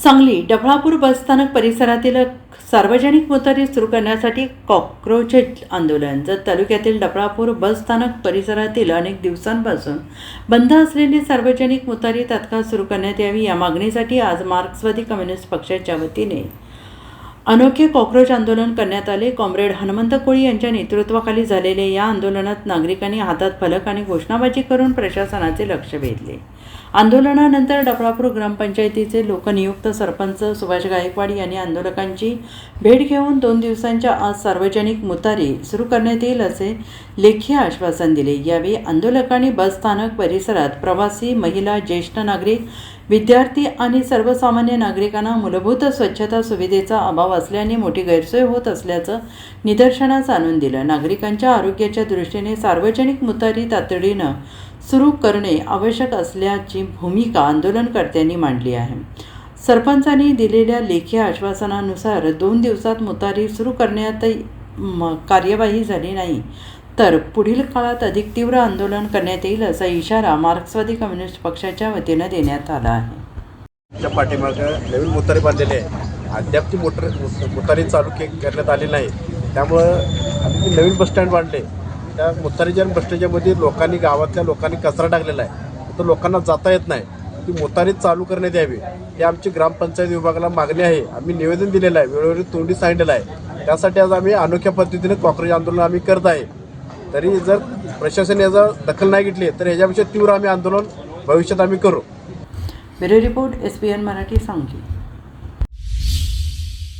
सांगली डफळापूर बसस्थानक परिसरातील सार्वजनिक मोटारी सुरू करण्यासाठी कॉक्रोच आंदोलन. जत तालुक्यातील डफळापूर बसस्थानक परिसरातील अनेक दिवसांपासून बंद असलेली सार्वजनिक मोटारी तात्काळ सुरू करण्यात यावी या मागणीसाठी आज मार्क्सवादी कम्युनिस्ट पक्षाच्या वतीने अनोखे कॉक्रोच आंदोलन करण्यात आले. कॉम्रेड हनुमंत कोळी यांच्या नेतृत्वाखाली झालेल्या या आंदोलनात नागरिकांनी हातात फलक आणि घोषणाबाजी करून प्रशासनाचे लक्ष वेधले. आंदोलनानंतर डफळापूर ग्रामपंचायतीचे लोकनियुक्त सरपंच सुभाष गायकवाड यांनी आंदोलकांची भेट घेऊन 2 दिवसांच्या आज सार्वजनिक मोटारी सुरू करण्यात येईल असे लेखी आश्वासन दिले. यावेळी आंदोलकांनी बसस्थानक परिसरात प्रवासी, महिला, ज्येष्ठ नागरिक, विद्यार्थी आणि सर्वसामान्य नागरिकांना मूलभूत स्वच्छता सुविधेचा अभाव असल्याने मोठी गैरसोय होत असल्याचं निदर्शनास आणून दिलं. नागरिकांच्या आरोग्याच्या दृष्टीने सार्वजनिक मोटारी तातडीनं सुरू करणे आवश्यक असल्याची भूमिका आंदोलनकर्त्यांनी मांडली आहे. सरपंचांनी दिलेल्या लेखी आश्वासनानुसार 2 दिवसात मोटारी सुरू करण्यात कार्यवाही झाली नाही तर पुढील काळात अधिक तीव्र आंदोलन करण्यात येईल असा इशारा मार्क्सवादी कम्युनिस्ट पक्षाच्या वतीनं देण्यात आला आहे. पाठीमागं नवीन मोटारी बांधलेली आहे. अद्याप ती मोटारी चालू करण्यात आली नाही. त्यामुळं आम्ही नवीन बसस्टँड बांधले. त्या मोटारीच्या बसस्टँडच्यामध्ये लोकांनी, गावातल्या लोकांनी कचरा टाकलेला आहे. तर लोकांना जाता येत नाही. ती मोटारी चालू करण्यात यावी ही आमची ग्रामपंचायत विभागाला मागणी आहे. आम्ही निवेदन दिलेलं आहे, वेळोवेळी तोंडी सांगितलेलं आहे. त्यासाठी आज आम्ही अनोख्या पद्धतीने कॉक्रोच आंदोलन आम्ही करत आहे. तरी जर प्रशासन याचा दखल नाही घेतली तर ह्याच्यापेक्षा तीव्र आम्ही आंदोलन भविष्यात आम्ही करू. Bureau report SPN Marathi Sangli.